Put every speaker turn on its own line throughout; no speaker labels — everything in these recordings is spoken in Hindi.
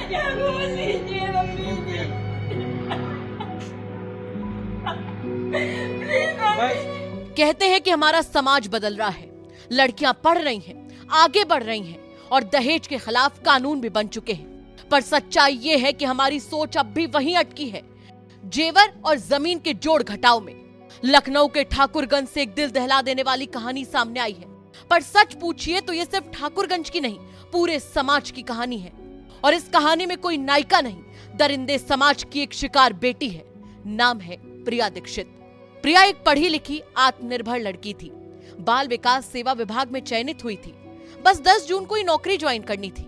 क्या बोल लीजिए मम्मी जी। Please mummy.
कहते हैं कि हमारा समाज बदल रहा है, लड़कियां पढ़ रही हैं, आगे बढ़ रही हैं और दहेज के खिलाफ कानून भी बन चुके हैं। पर सच्चाई ये है कि हमारी सोच अब भी वहीं अटकी है, जेवर और जमीन के जोड़ घटाव में। लखनऊ के ठाकुरगंज से एक दिल दहला देने वाली कहानी सामने आई है, पर सच पूछिए तो ये सिर्फ ठाकुरगंज की नहीं, पूरे समाज की कहानी है। और इस कहानी में कोई नायिका नहीं, दरिंदे समाज की एक शिकार बेटी है। नाम है प्रिया दीक्षित। प्रिया एक पढ़ी लिखी आत्मनिर्भर लड़की थी। बाल विकास सेवा विभाग में चयनित हुई थी। बस 10 जून को ही नौकरी ज्वाइन करनी थी,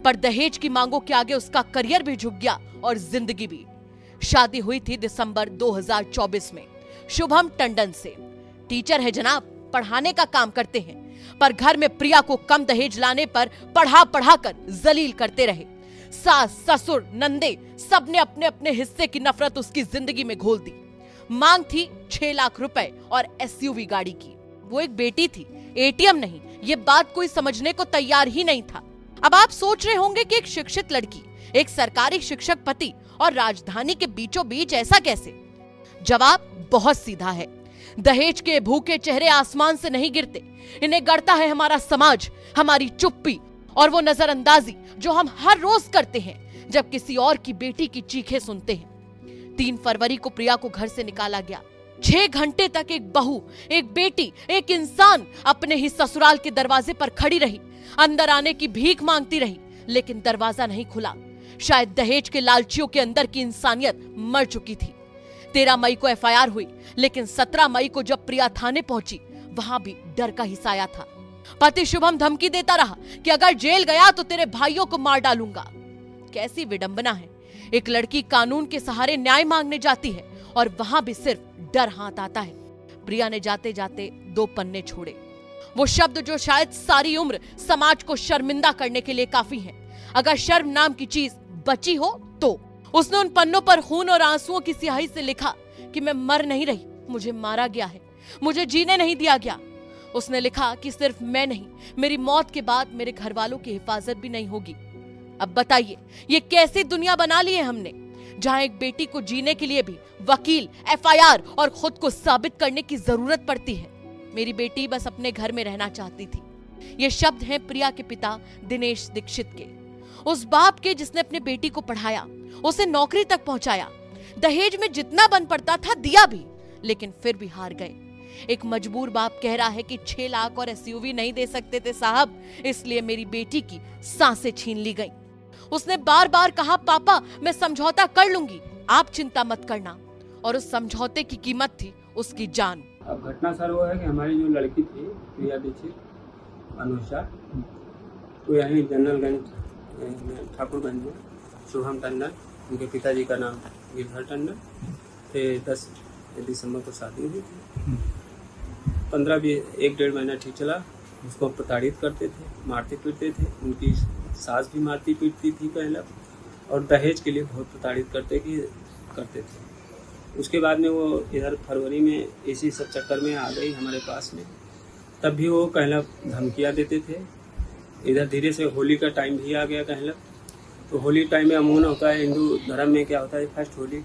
पर दहेज की मांगों के आगे उसका करियर भी झुक गया और जिंदगी भी। शादी हुई थी दिसंबर 2024 में शुभम टंडन से। टीचर है जनाब, पढ़ाने का काम करते हैं, पर घर में प्रिया को कम दहेज लाने पर पढ़ा पढ़ा कर जलील करते रहे। सास ससुर नंदे सबने अपने अपने हिस्से की नफरत उसकी जिंदगी में घोल दी। मांग थी 6 लाख रुपए और एसयूवी गाड़ी की। वो एक बेटी थी, एटीएम नहीं। ये बात कोई समझने को तैयार ही नहीं था। अब आप सोच रहे होंगे कि एक शिक्षित लड़की, एक सरकारी शिक्षक पति और राजधानी के बीचों बीच ऐसा कैसे? जवाब बहुत सीधा है। दहेज के भूखे चेहरे आसमान से नहीं गिरते, इन्हें गढ़ता है हमारा समाज, हमारी चुप्पी और वो नजरअंदाजी जो हम हर रोज करते हैं जब किसी और की बेटी की चीखें सुनते हैं। 3 फरवरी को प्रिया को घर से निकाला गया। 6 घंटे तक एक बहू, एक बेटी, एक इंसान अपने ही ससुराल के दरवाजे पर खड़ी रही, अंदर आने की भीख मांगती रही, लेकिन दरवाजा नहीं खुला। शायद दहेज के लालचियों के अंदर की इंसानियत मर चुकी थी। 13 मई को एफआईआर हुई, लेकिन 17 मई को जब प्रिया थाने पहुंची, वहां भी डर का ही साया था। पति शुभम धमकी देता रहा कि अगर जेल गया तो तेरे भाइयों को मार डालूंगा। कैसी विडंबना है, एक लड़की कानून के सहारे न्याय मांगने जाती है और वहां भी सिर्फ डर हाथ आता है। प्रिया ने जाते जाते 2 पन्ने छोड़े, वो शब्द जो शायद सारी उम्र समाज को शर्मिंदा करने के लिए काफी हैं। अगर शर्म नाम की चीज बची हो तो। उसने उन पन्नों पर खून और आंसुओं की स्याही से लिखा कि मैं मर नहीं रही, मुझे मारा गया है, मुझे जीने नहीं दिया गया। उसने लिखा कि सिर्फ मैं नहीं, मेरी मौत के बाद मेरे घर वालों की हिफाजत भी नहीं होगी। अब बताइए, ये कैसी दुनिया बना ली है हमने, जहां एक बेटी को जीने के लिए भी वकील, एफआईआर और खुद को साबित करने की जरूरत पड़ती है। मेरी बेटी बस अपने घर में रहना चाहती थी। ये शब्द हैं प्रिया के पिता दिनेश दीक्षित के, उस बाप के जिसने अपने बेटी को पढ़ाया, उसे नौकरी तक पहुंचाया। दहेज में जितना बन पड़ता था दिया भी, लेकिन फिर भी हार गए। एक मजबूर बाप कह रहा है कि 6 लाख और एसयूवी नहीं दे सकते थे साहब, इसलिए मेरी बेटी की सांसें छीन ली गई। उसने बार बार कहा, पापा मैं समझौता कर लूंगी, आप चिंता मत करना। और उस समझौते की कीमत थी उसकी जान।
अब घटना सर वो है कि हमारी जो लड़की थी प्रिया दीक्षित अनुषा, तो यहीं जनरलगंज ठाकुरगंज में शुभम टंडन, उनके पिताजी का नाम गिरधर टंडन थे। 10 दिसंबर को शादी हुई थी। 1-1.5 महीना ठीक चला। उसको प्रताड़ित करते थे, मारते पीटते थे। उनकी सास भी मारती पीटती थी पहले, और दहेज के लिए बहुत प्रताड़ित करते थे। उसके बाद में वो इधर फरवरी में इसी सब चक्कर में आ गई हमारे पास में। तब भी वो कहला धमकियाँ देते थे। इधर धीरे से होली का टाइम भी आ गया कहला, तो होली टाइम में अमूमन होता है हिंदू धर्म में, क्या होता है फर्स्ट होली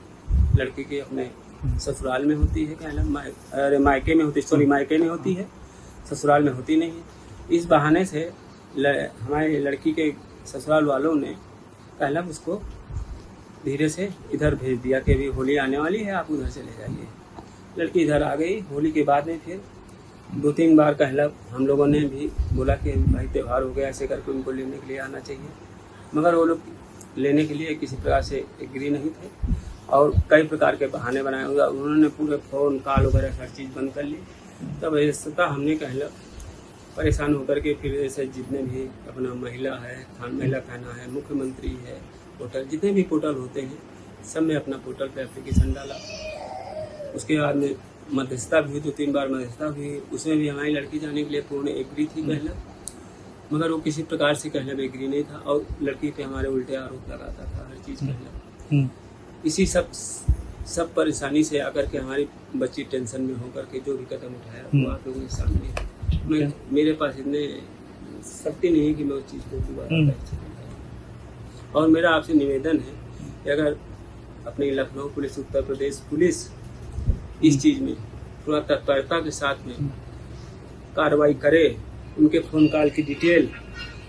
लड़की के अपने ससुराल में होती है कहला, मायके में होती, सॉरी मायके में होती है, ससुराल में होती नहीं है। इस बहाने से हमारे लड़की के ससुराल वालों ने कहला उसको धीरे से इधर भेज दिया कि अभी होली आने वाली है, आप उधर से ले जाइए। लड़की इधर आ गई। होली के बाद में फिर 2-3 बार कहला हम लोगों ने भी बोला कि भाई त्यौहार हो गया, ऐसे करके उनको लेने के लिए आना चाहिए, मगर वो लोग लेने के लिए किसी प्रकार से एग्री नहीं थे और कई प्रकार के बहाने बनाए हुए। उन्होंने पूरे फ़ोन कॉल वगैरह हर चीज़ बंद कर ली। तब ऐसा हमने कहला परेशान होकर के फिर ऐसे जितने भी अपना महिला है, महिला थाना है, मुख्यमंत्री है, पोर्टल, जितने भी पोर्टल होते हैं सब में अपना पोर्टल पे एप्लीकेशन डाला। उसके बाद में मध्यस्थता भी हुई, 2-3 बार मध्यस्थता हुई। उसमें भी हमारी लड़की जाने के लिए पूर्ण एग्री थी कहला, मगर वो किसी प्रकार से कहला एग्री नहीं था और लड़की पे हमारे उल्टे आरोप लगाता था हर चीज़ कहला। इसी सब परेशानी से आकर के हमारी बच्ची टेंशन में होकर के जो भी कदम उठाया वो आप लोगों के सामने। मेरे पास इतने शक्ति नहीं है कि मैं उस चीज़ को दोबारा और मेरा आपसे निवेदन है कि अगर अपनी लखनऊ पुलिस, उत्तर प्रदेश पुलिस इस चीज़ में पूरा तत्परता के साथ में कार्रवाई करे, उनके फ़ोन कॉल की डिटेल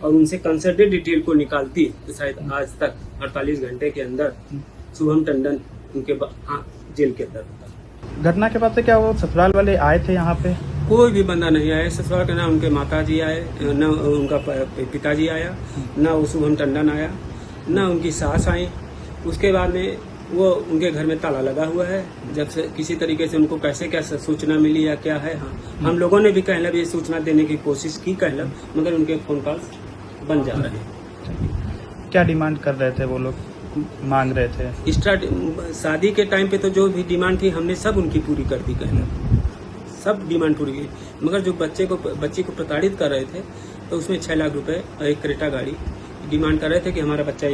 और उनसे कंसल्टेड डिटेल को निकालती तो शायद आज तक 48 घंटे के अंदर शुभम टंडन उनके जेल के अंदर होता।
घटना के बाद से क्या वो ससुराल वाले आए थे यहाँ पे?
कोई भी बंदा नहीं आया ससुराल का, ना उनके माताजी आए, न उनका पिताजी आया, ना वो शुभम टंडन आया, ना उनकी सास आई। उसके बाद में वो उनके घर में ताला लगा हुआ है। जब से किसी तरीके से उनको कैसे क्या सूचना मिली या क्या है, हाँ हम लोगों ने भी कहलब ये सूचना देने की कोशिश की कहलब, मगर उनके फोन कॉल्स बन जा रहे हैं।
क्या डिमांड कर रहे थे वो लोग, मांग रहे थे?
शादी के टाइम पे तो जो भी डिमांड थी हमने सब उनकी पूरी कर दी कहलब, सब डिमांड पूरी की। मगर जो बच्ची को प्रताड़ित कर रहे थे तो उसमें 6 लाख रुपए और एक क्रेटा गाड़ी डिमांड कर रहे थे कि हमारा बच्चा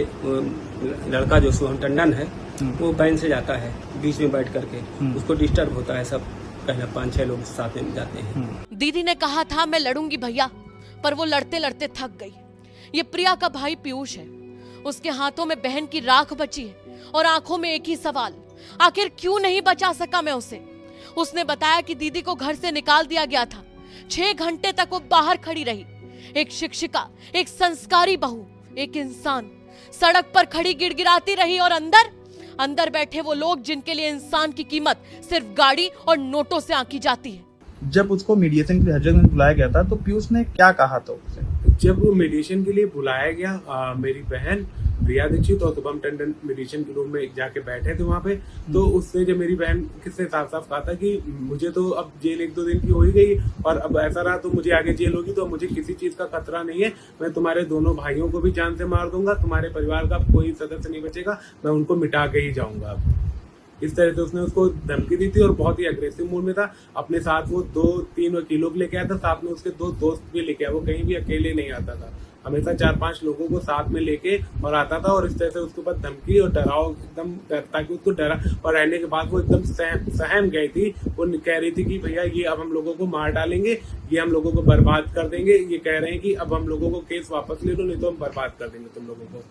लड़का जो शुभम टंडन है वो वैन से जाता है, बीच में बैठ करके उसको डिस्टर्ब होता है। सब कहना 5-6 लोग साथ में जाते हैं।
दीदी ने कहा था मैं लड़ूंगी भैया, पर वो लड़ते लड़ते थक गई। ये प्रिया का भाई पीयूष है, उसके हाथों में बहन की राख बची है और आंखों में एक ही सवाल, आखिर क्यों नहीं बचा सका मैं उसे। उसने बताया कि दीदी को घर से निकाल दिया गया था। 6 घंटे तक वो बाहर खड़ी रही। एक शिक्षिका, एक संस्कारी बहू, एक इंसान सड़क पर खड़ी गिड़गिड़ाती रही और अंदर बैठे वो लोग जिनके लिए इंसान की कीमत सिर्फ गाड़ी और नोटों से आंकी जाती है।
जब उसको मीडिएशन के लिए हजरत में बुलाया गया था तो पीयूष ने क्या कहा था उससे?
जब वो मेडिटेशन के लिए बुलाया गया, मेरी बहन प्रिया दीक्षित और शुभम टंडन मेडिटेशन के रूम में जाके बैठे थे वहाँ पे, तो उसने जब मेरी बहन किससे साफ साफ कहा था कि मुझे तो अब जेल 1-2 दिन की हो ही गई और अब ऐसा रहा तो मुझे आगे जेल होगी, तो मुझे किसी चीज का खतरा नहीं है, मैं तुम्हारे दोनों भाइयों को भी जान से मार दूंगा, तुम्हारे परिवार का कोई सदस्य नहीं बचेगा, मैं उनको मिटा के ही जाऊंगा। इस तरह से उसने उसको धमकी दी थी और बहुत ही अग्रेसिव मूड में था। अपने साथ वो 2-3 वकीलों को लेके आया था, साथ में उसके 2 दोस्त भी लेके आया। वो कहीं भी अकेले नहीं आता था, हमेशा 4-5 लोगों को साथ में लेके और आता था। और इस तरह से उसके ऊपर धमकी और डराव एकदम, ताकि उसको डरा, और रहने के बाद वो एकदम सहम गई थी। वो कह रही थी कि भैया ये अब हम लोगों को मार डालेंगे, ये हम लोगों को बर्बाद कर देंगे, ये कह रहे हैं कि अब हम लोगों को केस वापस ले लो, नहीं तो हम बर्बाद कर देंगे तुम लोगों को।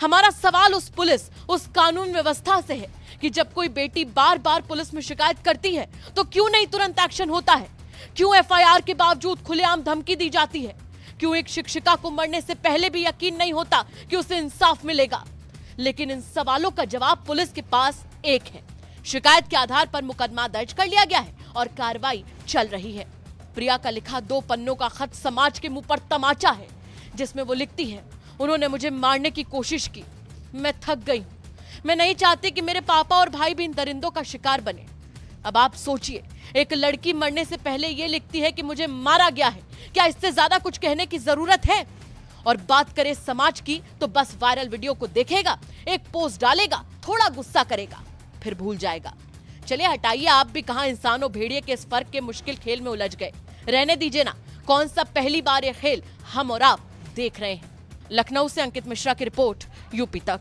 हमारा सवाल उस पुलिस, उस कानून व्यवस्था से है कि जब कोई बेटी बार बार पुलिस में शिकायत करती है तो क्यों नहीं तुरंत एक्शन होता है? क्यों एफआईआर के बावजूद खुलेआम धमकी दी जाती है? क्यों एक शिक्षिका को मरने से पहले भी यकीन नहीं होता कि उसे इंसाफ मिलेगा? लेकिन इन सवालों का जवाब पुलिस के पास एक है। शिकायत के आधार पर मुकदमा दर्ज कर लिया गया है और कार्रवाई चल रही है। प्रिया का लिखा 2 पन्नों का खत समाज के मुंह पर तमाचा है, जिसमें वो लिखती है, उन्होंने मुझे मारने की कोशिश की, मैं थक गई हूं, मैं नहीं चाहती कि मेरे पापा और भाई भी इन दरिंदों का शिकार बने। अब आप सोचिए, एक लड़की मरने से पहले ये लिखती है कि मुझे मारा गया है, क्या इससे ज्यादा कुछ कहने की जरूरत है? और बात करें समाज की तो बस वायरल वीडियो को देखेगा, एक पोस्ट डालेगा, थोड़ा गुस्सा करेगा, फिर भूल जाएगा। चलिए हटाइए, आप भी कहां इंसान और भेड़िए के इस फर्क के मुश्किल खेल में उलझ गए। रहने दीजिए ना, कौन सा पहली बार ये खेल हम और आप देख रहे हैं। लखनऊ से अंकित मिश्रा की रिपोर्ट, यूपी तक।